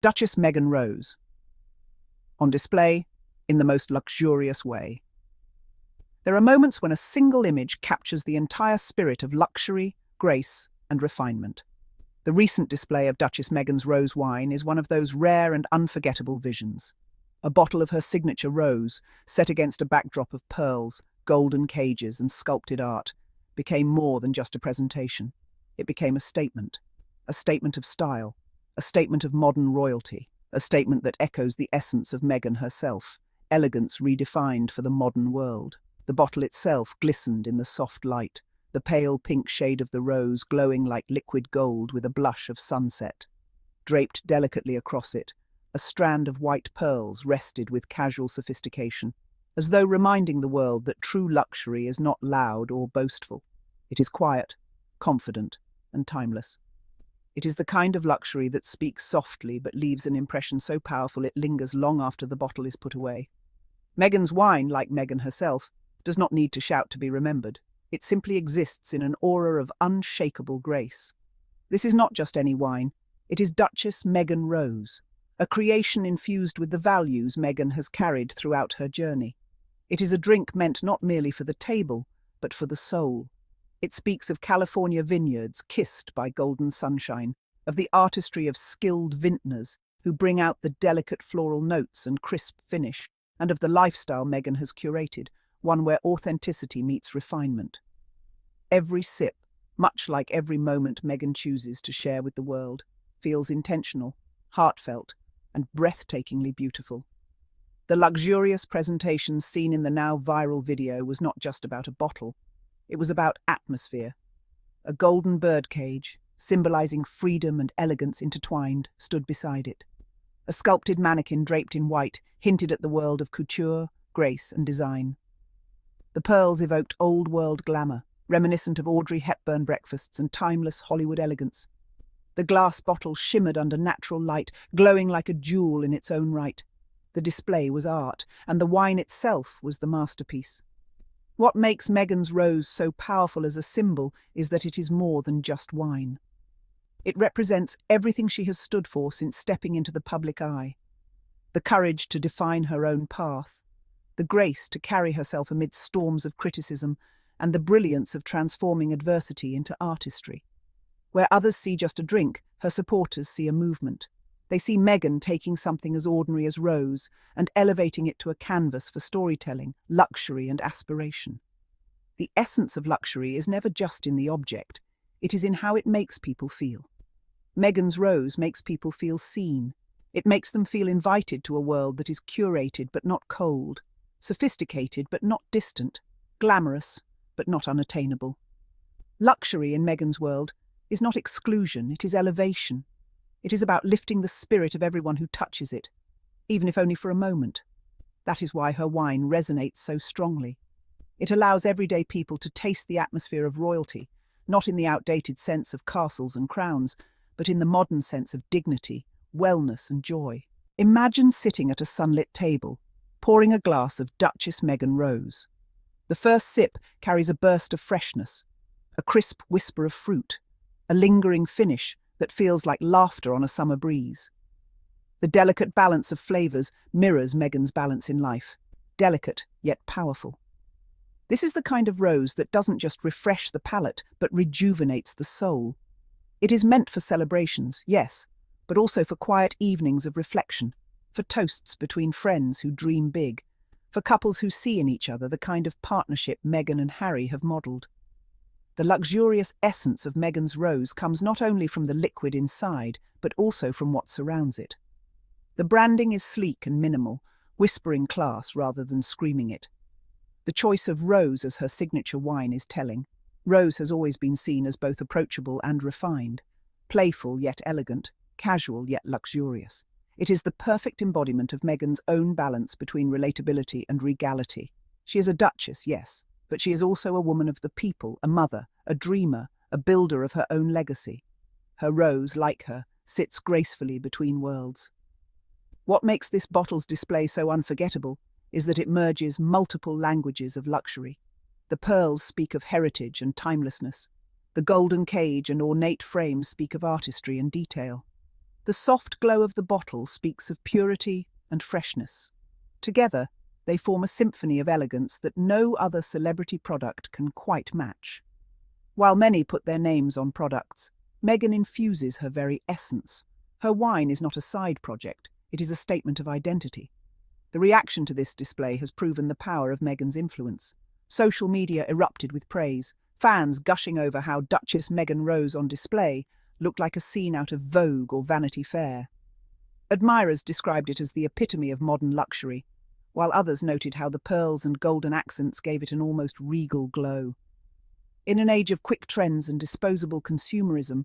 Duchess Meghan Rose, on display in the most luxurious way. There are moments when a single image captures the entire spirit of luxury, grace, and refinement. The recent display of Duchess Meghan's rose wine is one of those rare and unforgettable visions. A bottle of her signature rose, set against a backdrop of pearls, golden cages, and sculpted art, became more than just a presentation. It became a statement of style, a statement of modern royalty, a statement that echoes the essence of Meghan herself, elegance redefined for the modern world. The bottle itself glistened in the soft light, the pale pink shade of the rose glowing like liquid gold with a blush of sunset. Draped delicately across it, a strand of white pearls rested with casual sophistication, as though reminding the world that true luxury is not loud or boastful. It is quiet, confident, and timeless. It is the kind of luxury that speaks softly but leaves an impression so powerful it lingers long after the bottle is put away. Meghan's wine, like Meghan herself, does not need to shout to be remembered. It simply exists in an aura of unshakable grace. This is not just any wine. It is Duchess Meghan Rose, a creation infused with the values Meghan has carried throughout her journey. It is a drink meant not merely for the table, but for the soul. It speaks of California vineyards kissed by golden sunshine, of the artistry of skilled vintners who bring out the delicate floral notes and crisp finish, and of the lifestyle Meghan has curated, one where authenticity meets refinement. Every sip, much like every moment Meghan chooses to share with the world, feels intentional, heartfelt, and breathtakingly beautiful. The luxurious presentation seen in the now viral video was not just about a bottle. It was about atmosphere. A golden birdcage, symbolizing freedom and elegance intertwined, stood beside it. A sculpted mannequin draped in white hinted at the world of couture, grace, and design. The pearls evoked old-world glamour, reminiscent of Audrey Hepburn breakfasts and timeless Hollywood elegance. The glass bottle shimmered under natural light, glowing like a jewel in its own right. The display was art, and the wine itself was the masterpiece. What makes Meghan's rose so powerful as a symbol is that it is more than just wine. It represents everything she has stood for since stepping into the public eye. The courage to define her own path, the grace to carry herself amid storms of criticism, and the brilliance of transforming adversity into artistry. Where others see just a drink, her supporters see a movement. They see Meghan taking something as ordinary as rose and elevating it to a canvas for storytelling, luxury, and aspiration. The essence of luxury is never just in the object, it is in how it makes people feel. Meghan's rose makes people feel seen. It makes them feel invited to a world that is curated but not cold, sophisticated but not distant, glamorous but not unattainable. Luxury in Meghan's world is not exclusion, it is elevation. It is about lifting the spirit of everyone who touches it, even if only for a moment. That is why her wine resonates so strongly. It allows everyday people to taste the atmosphere of royalty, not in the outdated sense of castles and crowns, but in the modern sense of dignity, wellness, and joy. Imagine sitting at a sunlit table, pouring a glass of Duchess Meghan Rose. The first sip carries a burst of freshness, a crisp whisper of fruit, a lingering finish that feels like laughter on a summer breeze. The delicate balance of flavors mirrors Meghan's balance in life, delicate yet powerful. This is the kind of rose that doesn't just refresh the palate, but rejuvenates the soul. It is meant for celebrations, yes, but also for quiet evenings of reflection, for toasts between friends who dream big, for couples who see in each other the kind of partnership Meghan and Harry have modelled. The luxurious essence of Meghan's rose comes not only from the liquid inside, but also from what surrounds it. The branding is sleek and minimal, whispering class rather than screaming it. The choice of rose as her signature wine is telling. Rose has always been seen as both approachable and refined, playful yet elegant, casual yet luxurious. It is the perfect embodiment of Meghan's own balance between relatability and regality. She is a duchess, yes, but she is also a woman of the people, a mother, a dreamer, a builder of her own legacy. Her rose, like her, sits gracefully between worlds. What makes this bottle's display so unforgettable is that it merges multiple languages of luxury. The pearls speak of heritage and timelessness. The golden cage and ornate frame speak of artistry and detail. The soft glow of the bottle speaks of purity and freshness. Together, they form a symphony of elegance that no other celebrity product can quite match. While many put their names on products, Meghan infuses her very essence. Her wine is not a side project, it is a statement of identity. The reaction to this display has proven the power of Meghan's influence. Social media erupted with praise, fans gushing over how Duchess Meghan Rose on display looked like a scene out of Vogue or Vanity Fair. Admirers described it as the epitome of modern luxury, while others noted how the pearls and golden accents gave it an almost regal glow. In an age of quick trends and disposable consumerism,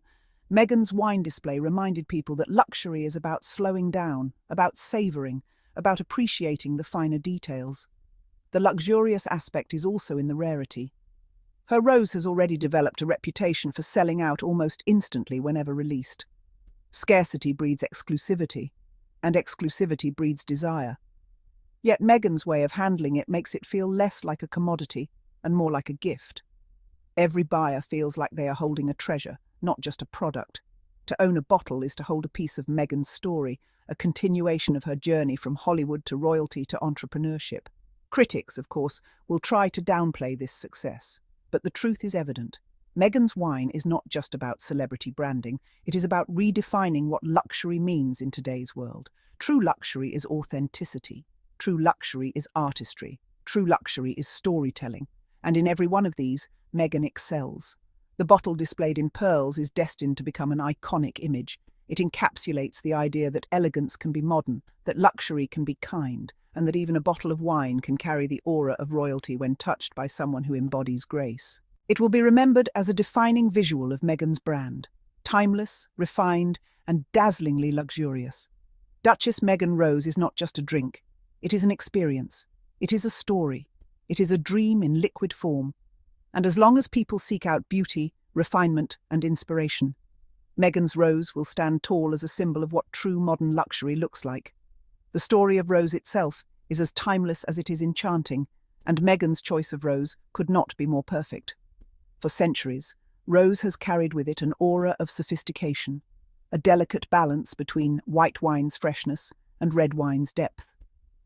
Meghan's wine display reminded people that luxury is about slowing down, about savouring, about appreciating the finer details. The luxurious aspect is also in the rarity. Her rose has already developed a reputation for selling out almost instantly whenever released. Scarcity breeds exclusivity, and exclusivity breeds desire. Yet Meghan's way of handling it makes it feel less like a commodity and more like a gift. Every buyer feels like they are holding a treasure, not just a product. To own a bottle is to hold a piece of Meghan's story, a continuation of her journey from Hollywood to royalty to entrepreneurship. Critics, of course, will try to downplay this success, but the truth is evident. Meghan's wine is not just about celebrity branding, it is about redefining what luxury means in today's world. True luxury is authenticity. True luxury is artistry. True luxury is storytelling. And in every one of these, Meghan excels. The bottle displayed in pearls is destined to become an iconic image. It encapsulates the idea that elegance can be modern, that luxury can be kind, and that even a bottle of wine can carry the aura of royalty when touched by someone who embodies grace. It will be remembered as a defining visual of Meghan's brand, timeless, refined, and dazzlingly luxurious. Duchess Meghan Rose is not just a drink, it is an experience, it is a story, it is a dream in liquid form. And as long as people seek out beauty, refinement, and inspiration, Meghan's Rose will stand tall as a symbol of what true modern luxury looks like. The story of Rose itself is as timeless as it is enchanting, and Meghan's choice of rose could not be more perfect. For centuries, Rose has carried with it an aura of sophistication, a delicate balance between white wine's freshness and red wine's depth.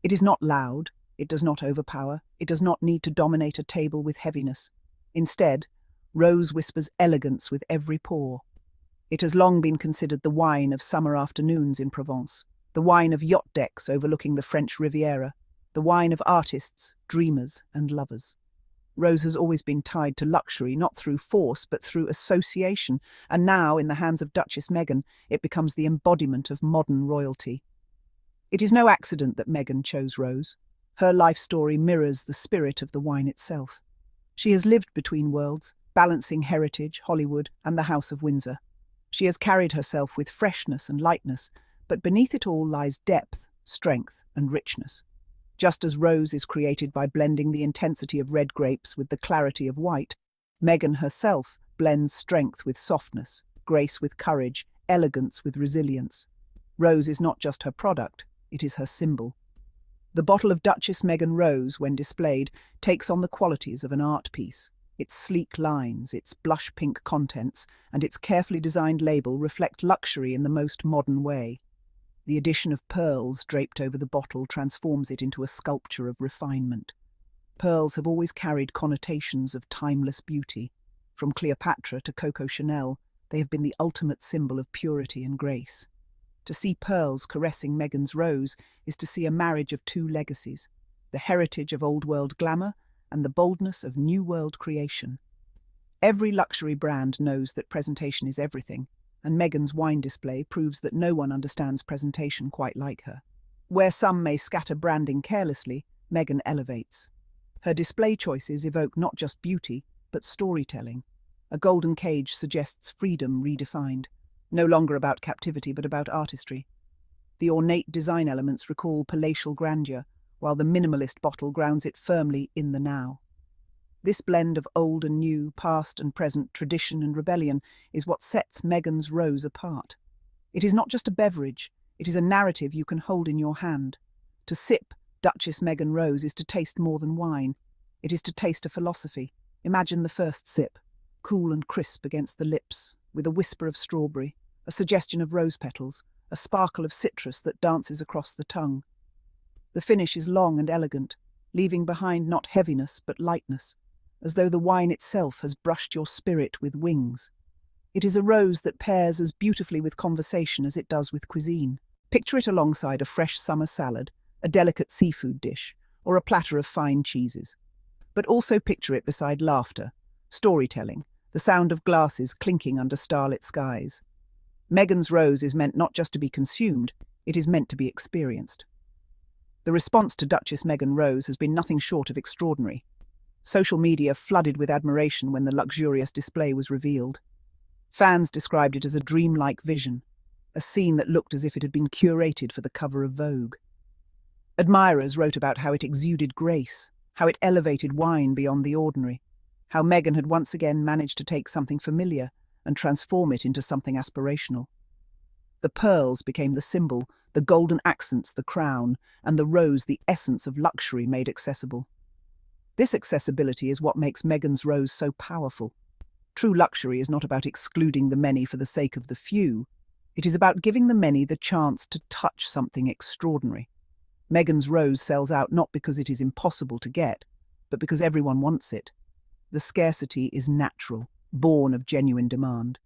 It is not loud, it does not overpower, it does not need to dominate a table with heaviness. Instead, Rose whispers elegance with every pour. It has long been considered the wine of summer afternoons in Provence, the wine of yacht decks overlooking the French Riviera, the wine of artists, dreamers, and lovers. Rose has always been tied to luxury, not through force, but through association, and now, in the hands of Duchess Meghan, it becomes the embodiment of modern royalty. It is no accident that Meghan chose Rose. Her life story mirrors the spirit of the wine itself. She has lived between worlds, balancing heritage, Hollywood, and the House of Windsor. She has carried herself with freshness and lightness, but beneath it all lies depth, strength, and richness. Just as Rose is created by blending the intensity of red grapes with the clarity of white, Meghan herself blends strength with softness, grace with courage, elegance with resilience. Rose is not just her product, it is her symbol. The bottle of Duchess Meghan Rose, when displayed, takes on the qualities of an art piece. Its sleek lines, its blush-pink contents, and its carefully designed label reflect luxury in the most modern way. The addition of pearls draped over the bottle transforms it into a sculpture of refinement. Pearls have always carried connotations of timeless beauty. From Cleopatra to Coco Chanel, they have been the ultimate symbol of purity and grace. To see pearls caressing Meghan's Rose is to see a marriage of two legacies, the heritage of old-world glamour and the boldness of new-world creation. Every luxury brand knows that presentation is everything, and Meghan's wine display proves that no one understands presentation quite like her. Where some may scatter branding carelessly, Meghan elevates. Her display choices evoke not just beauty, but storytelling. A golden cage suggests freedom redefined, no longer about captivity but about artistry. The ornate design elements recall palatial grandeur, while the minimalist bottle grounds it firmly in the now. This blend of old and new, past and present, tradition and rebellion is what sets Meghan's Rose apart. It is not just a beverage, it is a narrative you can hold in your hand. To sip Duchess Meghan Rose is to taste more than wine. It is to taste a philosophy. Imagine the first sip, cool and crisp against the lips, with a whisper of strawberry, a suggestion of rose petals, a sparkle of citrus that dances across the tongue. The finish is long and elegant, leaving behind not heaviness but lightness, as though the wine itself has brushed your spirit with wings. It is a rose that pairs as beautifully with conversation as it does with cuisine. Picture it alongside a fresh summer salad, a delicate seafood dish, or a platter of fine cheeses. But also picture it beside laughter, storytelling, the sound of glasses clinking under starlit skies. Meghan's rose is meant not just to be consumed, it is meant to be experienced. The response to Duchess Meghan Rose has been nothing short of extraordinary. Social media flooded with admiration when the luxurious display was revealed. Fans described it as a dreamlike vision, a scene that looked as if it had been curated for the cover of Vogue. Admirers wrote about how it exuded grace, how it elevated wine beyond the ordinary, how Meghan had once again managed to take something familiar and transform it into something aspirational. The pearls became the symbol, the golden accents the crown, and the rose the essence of luxury made accessible. This accessibility is what makes Meghan's rose so powerful. True luxury is not about excluding the many for the sake of the few. It is about giving the many the chance to touch something extraordinary. Meghan's rose sells out not because it is impossible to get, but because everyone wants it. The scarcity is natural, born of genuine demand.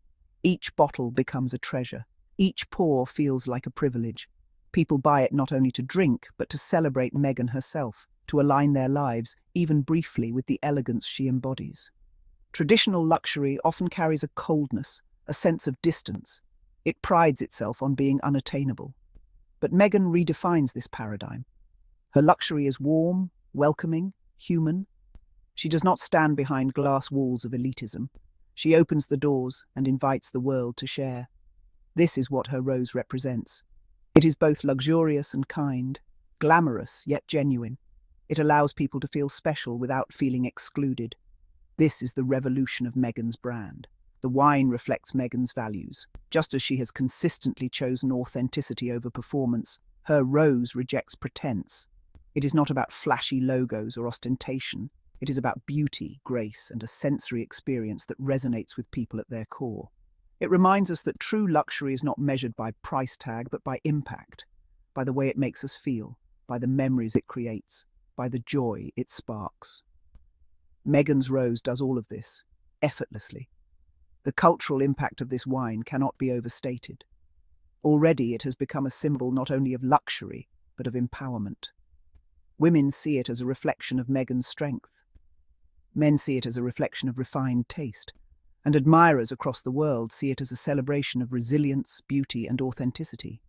Each bottle becomes a treasure. Each pour feels like a privilege. People buy it not only to drink, but to celebrate Meghan herself, to align their lives, even briefly, with the elegance she embodies. Traditional luxury often carries a coldness, a sense of distance. It prides itself on being unattainable. But Meghan redefines this paradigm. Her luxury is warm, welcoming, human. She does not stand behind glass walls of elitism. She opens the doors and invites the world to share. This is what her rose represents. It is both luxurious and kind, glamorous yet genuine. It allows people to feel special without feeling excluded. This is the revolution of Meghan's brand. The wine reflects Meghan's values. Just as she has consistently chosen authenticity over performance, her rose rejects pretense. It is not about flashy logos or ostentation. It is about beauty, grace, and a sensory experience that resonates with people at their core. It reminds us that true luxury is not measured by price tag, but by impact, by the way it makes us feel, by the memories it creates, by the joy it sparks. Meghan's rose does all of this, effortlessly. The cultural impact of this wine cannot be overstated. Already it has become a symbol not only of luxury, but of empowerment. Women see it as a reflection of Meghan's strength. Men see it as a reflection of refined taste. And admirers across the world see it as a celebration of resilience, beauty, and authenticity.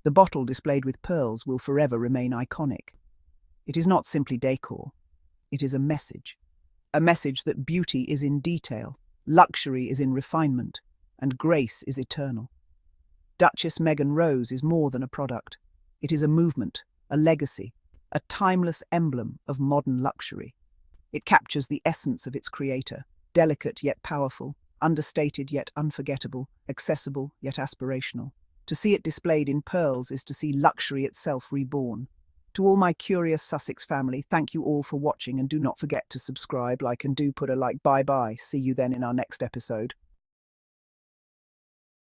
The bottle displayed with pearls will forever remain iconic. It is not simply decor. It is a message that beauty is in detail, luxury is in refinement, and grace is eternal. Duchess Meghan Rose is more than a product. It is a movement, a legacy, a timeless emblem of modern luxury. It captures the essence of its creator, delicate yet powerful, understated yet unforgettable, accessible yet aspirational. To see it displayed in pearls is to see luxury itself reborn. To all my curious Sussex family, thank you all for watching, and do not forget to subscribe, like, and do put a like. Bye bye. See you then in our next episode.